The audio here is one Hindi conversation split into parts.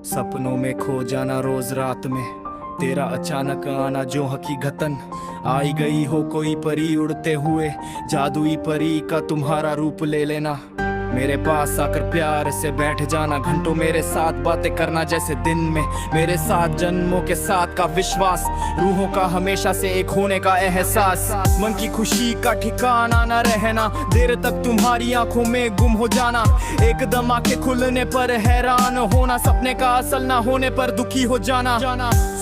सपनों में खो जाना रोज रात में, तेरा अचानक आना जो हकीकतन आई गई हो कोई परी उड़ते हुए, जादुई परी का तुम्हारा रूप ले लेना। मेरे पास आकर प्यार से बैठ जाना, घंटों मेरे साथ बातें करना जैसे दिन में मेरे साथ, जन्मों के साथ का विश्वास, रूहों का हमेशा से एक होने का एहसास, मन की खुशी का ठिकाना न रहना, देर तक तुम्हारी आंखों में गुम हो जाना, एकदम आंखें खुलने पर हैरान होना, सपने का असल ना होने पर दुखी हो जाना।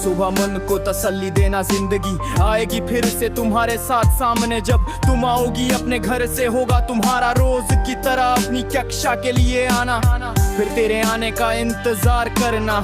सुबह मन को तसल्ली देना, जिंदगी आएगी फिर से तुम्हारे साथ सामने, जब तुम आओगी अपने घर से होगा तुम्हारा रोज की तरह अपनी कक्षा के लिए आना, फिर तेरे आने का इंतजार करना,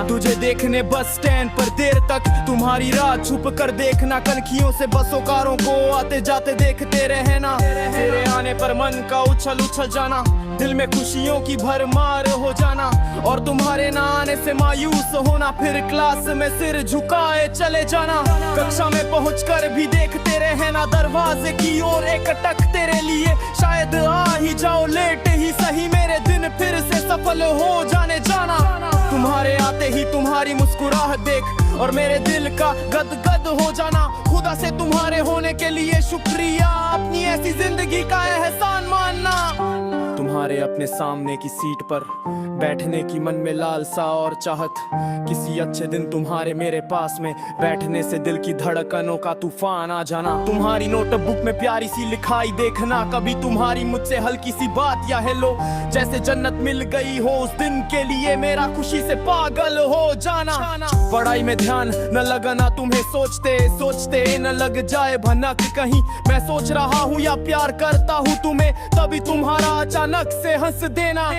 तुझे देखने बस स्टैंड पर देर तक तुम्हारी राह छुप कर देखना, कनखियों से बसों कारों को आते जाते देखते रहना, तेरे आने पर मन का उछल उछल जाना, दिल में खुशियों की भरमार हो जाना, और तुम्हारे ना आने से मायूस होना, फिर क्लास में सिर झुकाए चले जाना, कक्षा में पहुंचकर भी देखते रहना, दरवाजे की ओर एकटक तेरे लिए, शायद आ ही जाओ लेट ही सही, मेरे दिन फिर से सफल हो जाने जाना, तुम्हारे आते ही तुम्हारी मुस्कुराहट देख और मेरे दिल का गदगद हो जाना, खुदा से तुम्हारे होने के लिए शुक्रिया, अपनी ऐसी जिंदगी का एहसान मानना। तुम्हारे अपने सामने की सीट पर बैठने की मन में लालसा और चाहत, किसी अच्छे दिन तुम्हारे मेरे पास में बैठने से दिल की धड़कनों का तूफान आ जाना, तुम्हारी नोटबुक में प्यारी सी लिखाई देखना, कभी तुम्हारी मुझसे हल्की सी बात या हेलो, जैसे जन्नत मिल गई हो उस दिन के लिए मेरा खुशी से पागल हो जाना, पढ़ाई में ध्यान न लगना तुम्हें सोचते सोचते न लग जाए भनक कहीं, मैं सोच रहा हूँ या प्यार करता हूँ तुम्हें, तभी तुम्हारा अचानक से हंस देना,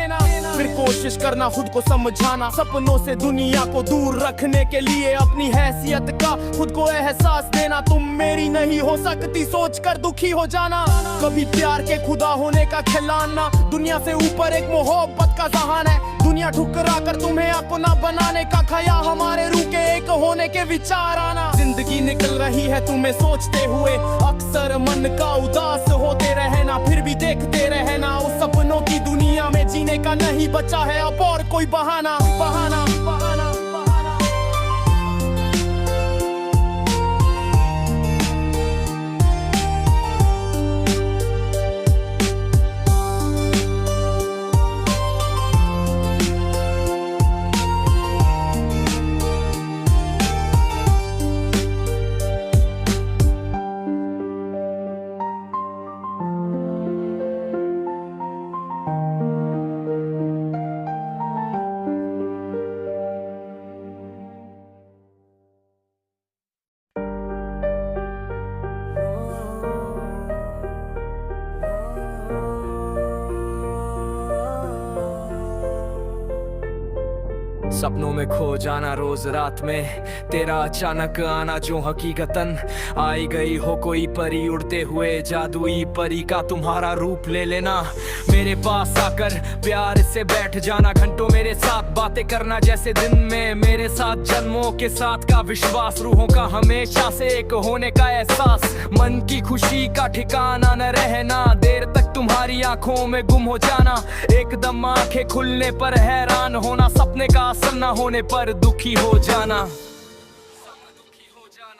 फिर कोशिश करना खुद को समझाना, सपनों से दुनिया को दूर रखने के लिए अपनी हैसियत का खुद को एहसास देना, तुम मेरी नहीं हो सकती सोचकर दुखी हो जाना, कभी प्यार के खुदा होने का खिलाना, दुनिया से ऊपर एक मोहब्बत का जहान है, दुनिया ठुकरा कर तुम्हें अपना बनाने का ख्याल, हमारे रूह के एक होने के विचार आना, जिंदगी निकल रही है तुम्हें सोचते हुए, अक्सर मन का उदास होते रहना, फिर भी देखते रहना, उस सपनों की दुनिया में जीने का नहीं बचा है अब और कोई बहाना बहाना बहाना। सपनों में खो जाना रोज रात में, तेरा अचानक आना जो हकीकतन आई गई हो कोई परी उड़ते हुए, जादुई परी का तुम्हारा रूप ले लेना, मेरे पास आकर प्यार से बैठ जाना, घंटों मेरे साथ बातें करना जैसे दिन में मेरे साथ, जन्मों के साथ का विश्वास, रूहों का हमेशा से एक होने का एहसास, मन की खुशी का ठिकाना न रहना, देर तक तुम्हारी आंखों में गुम हो जाना, एकदम आंखें खुलने पर हैरान होना, सपने का असर न होने पर दुखी हो जाना,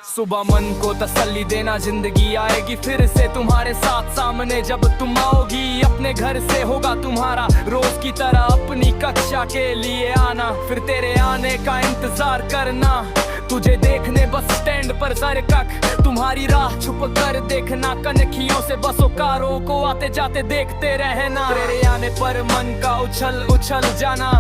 सुबह मन को तसल्ली देना, जिंदगी आएगी फिर से तुम्हारे साथ सामने, जब तुम आओगी अपने घर से होगा तुम्हारा रोज की तरह अपनी कक्षा के लिए आना, फिर तेरे आने का इंतजार करना, तुझे देखने बस स्टैंड पर सरकक तुम्हारी राह छुप कर देखना, कनखियों से बसों कारों को आते जाते देखते रहना, तेरे आने पर मन का उछल उछल जाना,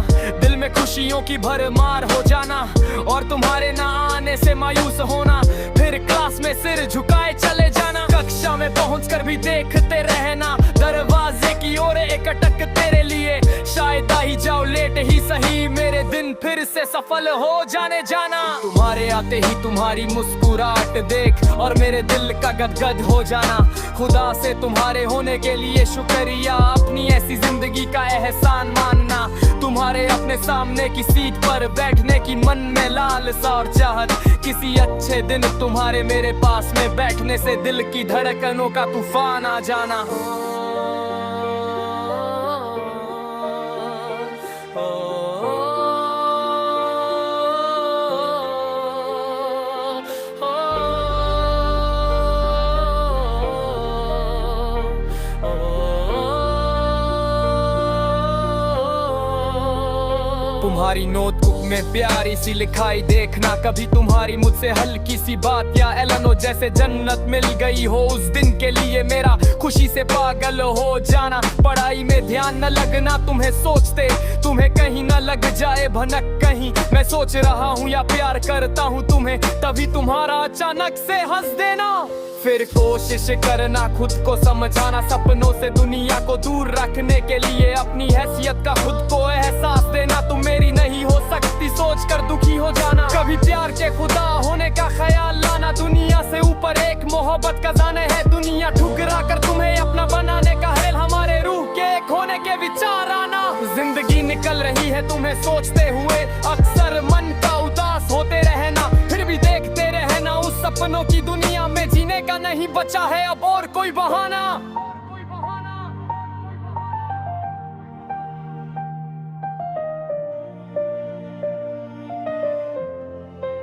दिल में खुशियों की भरमार हो जाना, और तुम्हारे ना आने से मायूस होना, फिर क्लास में सिर झुकाए चले जाना, कक्षा में पहुंचकर भी देखते रहना, दरवाजे की ओर एकटक तेरे लिए, शायद आ ही जाओ लेट ही सही, मेरे दिन फिर से सफल हो जाने जाना, तुम्हारे आते ही तुम्हारी मुस्कुराहट देख और मेरे दिल का गदगद हो जाना, खुदा से तुम्हारे होने के लिए शुक्रिया, अपनी ऐसी जिंदगी का एहसान मानना, तुम्हारे अपने सामने की सीट पर बैठने की मन में लालसा और चाहत, किसी अच्छे दिन तुम्हारे मेरे पास में बैठने से दिल की धड़कनों का तूफान आ जाना। तुम्हारी नोटबुक में प्यारी सी लिखाई देखना, कभी तुम्हारी मुझसे हल्की सी बात या एलनो जैसे जन्नत मिल गई हो उस दिन के लिए मेरा खुशी से पागल हो जाना। पढ़ाई में ध्यान न लगना तुम्हें सोचते, तुम्हें कहीं न लग जाए भनक कहीं मैं सोच रहा हूँ या प्यार करता हूँ तुम्हें, तभी तुम्हारा अचानक से हंस देना। फिर कोशिश करना खुद को समझाना, सपनों से दुनिया को दूर रखने के लिए अपनी हैसियत का खुद को एहसास देना। तुम मेरी नहीं हो सकती सोच कर दुखी हो जाना, कभी प्यार के खुदा होने का ख्याल लाना। दुनिया से ऊपर एक मोहब्बत का जाने है दुनिया, ठुकरा कर तुम्हें अपना बनाने का है हमारे रूह के एक होने के विचार आना। जिंदगी निकल रही है तुम्हें सोचते हुए, अक्सर मन का उदास होते रहना, फिर भी देखते रहना उस सपनों की दुनिया में जीने का नहीं बचा है अब और कोई बहाना।